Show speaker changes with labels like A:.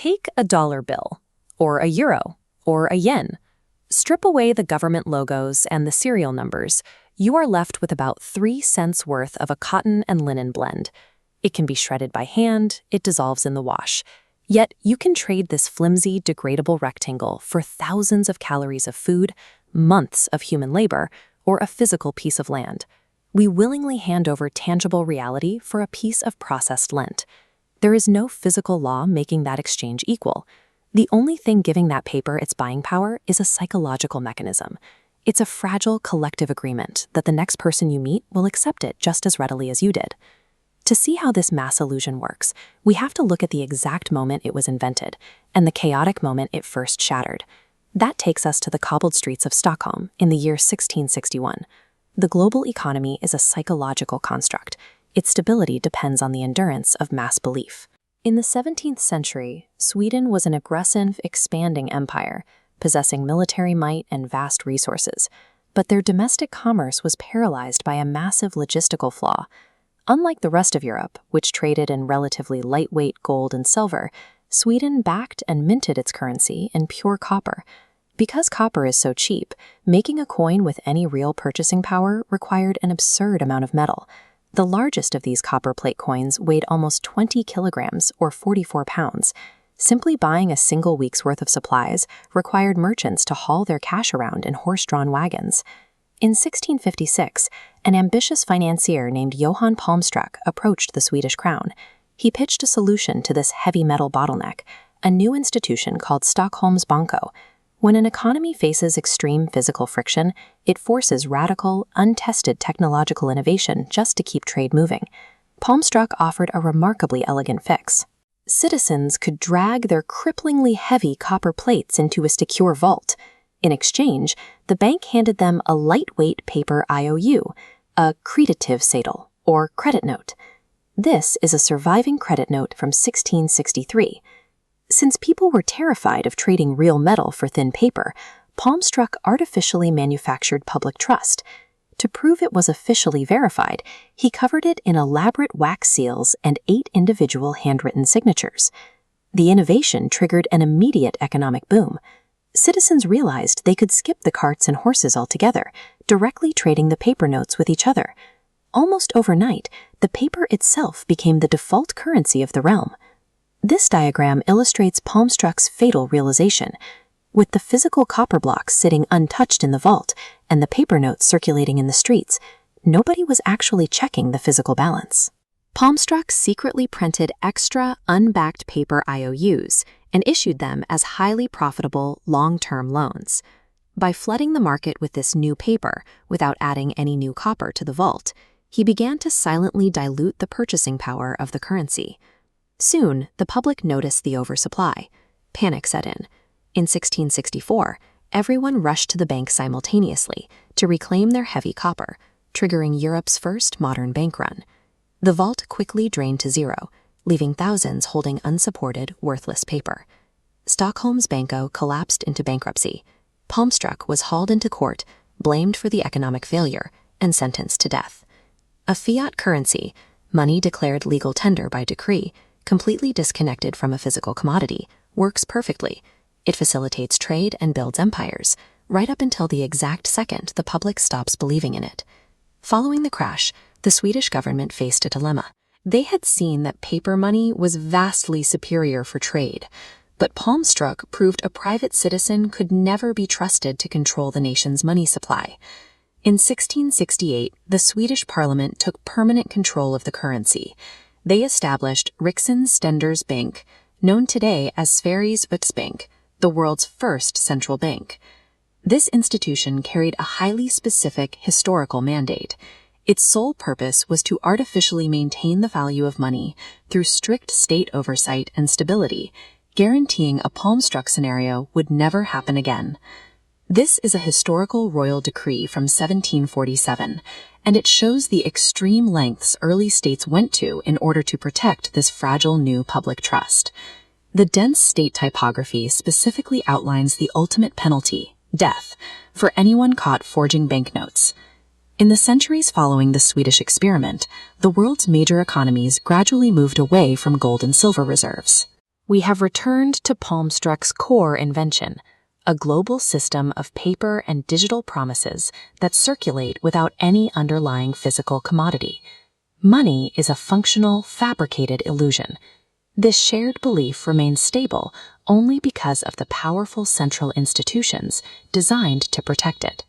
A: Take a dollar bill, or a euro, or a yen. Strip away the government logos and the serial numbers. You are left with about 3 cents worth of a cotton and linen blend. It can be shredded by hand, it dissolves in the wash. Yet you can trade this flimsy, degradable rectangle for thousands of calories of food, months of human labor, or a physical piece of land. We willingly hand over tangible reality for a piece of processed lint. There is no physical law making that exchange equal. The only thing giving that paper its buying power is a psychological mechanism. It's a fragile collective agreement that the next person you meet will accept it just as readily as you did. To see how this mass illusion works, we have to look at the exact moment it was invented and the chaotic moment it first shattered. That takes us to the cobbled streets of Stockholm in the year 1661. The global economy is a psychological construct. Its stability depends on the endurance of mass belief. In the 17th century, Sweden was an aggressive, expanding empire, possessing military might and vast resources. But their domestic commerce was paralyzed by a massive logistical flaw. Unlike the rest of Europe, which traded in relatively lightweight gold and silver, Sweden backed and minted its currency in pure copper. Because copper is so cheap, making a coin with any real purchasing power required an absurd amount of metal. The largest of these copper plate coins weighed almost 20 kilograms or 44 pounds. Simply buying a single week's worth of supplies required merchants to haul their cash around in horse-drawn wagons. In 1656, an ambitious financier named Johan Palmstruch approached the Swedish crown. He pitched a solution to this heavy metal bottleneck, a new institution called Stockholm Banco. When an economy faces extreme physical friction, it forces radical, untested technological innovation just to keep trade moving. Palmstruch offered a remarkably elegant fix. Citizens could drag their cripplingly heavy copper plates into a secure vault. In exchange, the bank handed them a lightweight paper IOU, a creditative sedel, or credit note. This is a surviving credit note from 1663. Since people were terrified of trading real metal for thin paper, Palmstruch artificially manufactured public trust. To prove it was officially verified, he covered it in elaborate wax seals and 8 individual handwritten signatures. The innovation triggered an immediate economic boom. Citizens realized they could skip the carts and horses altogether, directly trading the paper notes with each other. Almost overnight, the paper itself became the default currency of the realm. This diagram illustrates Palmstruch's fatal realization. With the physical copper blocks sitting untouched in the vault and the paper notes circulating in the streets, nobody was actually checking the physical balance. Palmstruch secretly printed extra, unbacked paper IOUs and issued them as highly profitable, long-term loans. By flooding the market with this new paper without adding any new copper to the vault, he began to silently dilute the purchasing power of the currency. Soon, the public noticed the oversupply. Panic set in. In 1664, everyone rushed to the bank simultaneously to reclaim their heavy copper, triggering Europe's first modern bank run. The vault quickly drained to zero, leaving thousands holding unsupported, worthless paper. Stockholm's Banco collapsed into bankruptcy. Palmstruch was hauled into court, blamed for the economic failure, and sentenced to death. A fiat currency, money declared legal tender by decree, completely disconnected from a physical commodity, works perfectly. It facilitates trade and builds empires, right up until the exact second the public stops believing in it. Following the crash, the Swedish government faced a dilemma. They had seen that paper money was vastly superior for trade, but Palmstruch proved a private citizen could never be trusted to control the nation's money supply. In 1668, the Swedish Parliament took permanent control of the currency. They established Riksens Ständers Bank, known today as Sveriges Riksbank, the world's first central bank. This institution carried a highly specific historical mandate. Its sole purpose was to artificially maintain the value of money through strict state oversight and stability, guaranteeing a Palmstruch scenario would never happen again. This is a historical royal decree from 1747, and it shows the extreme lengths early states went to in order to protect this fragile new public trust. The dense state typography specifically outlines the ultimate penalty, death, for anyone caught forging banknotes. In the centuries following the Swedish experiment, the world's major economies gradually moved away from gold and silver reserves. We have returned to Palmstruch's core invention, a global system of paper and digital promises that circulate without any underlying physical commodity. Money is a functional, fabricated illusion. This shared belief remains stable only because of the powerful central institutions designed to protect it.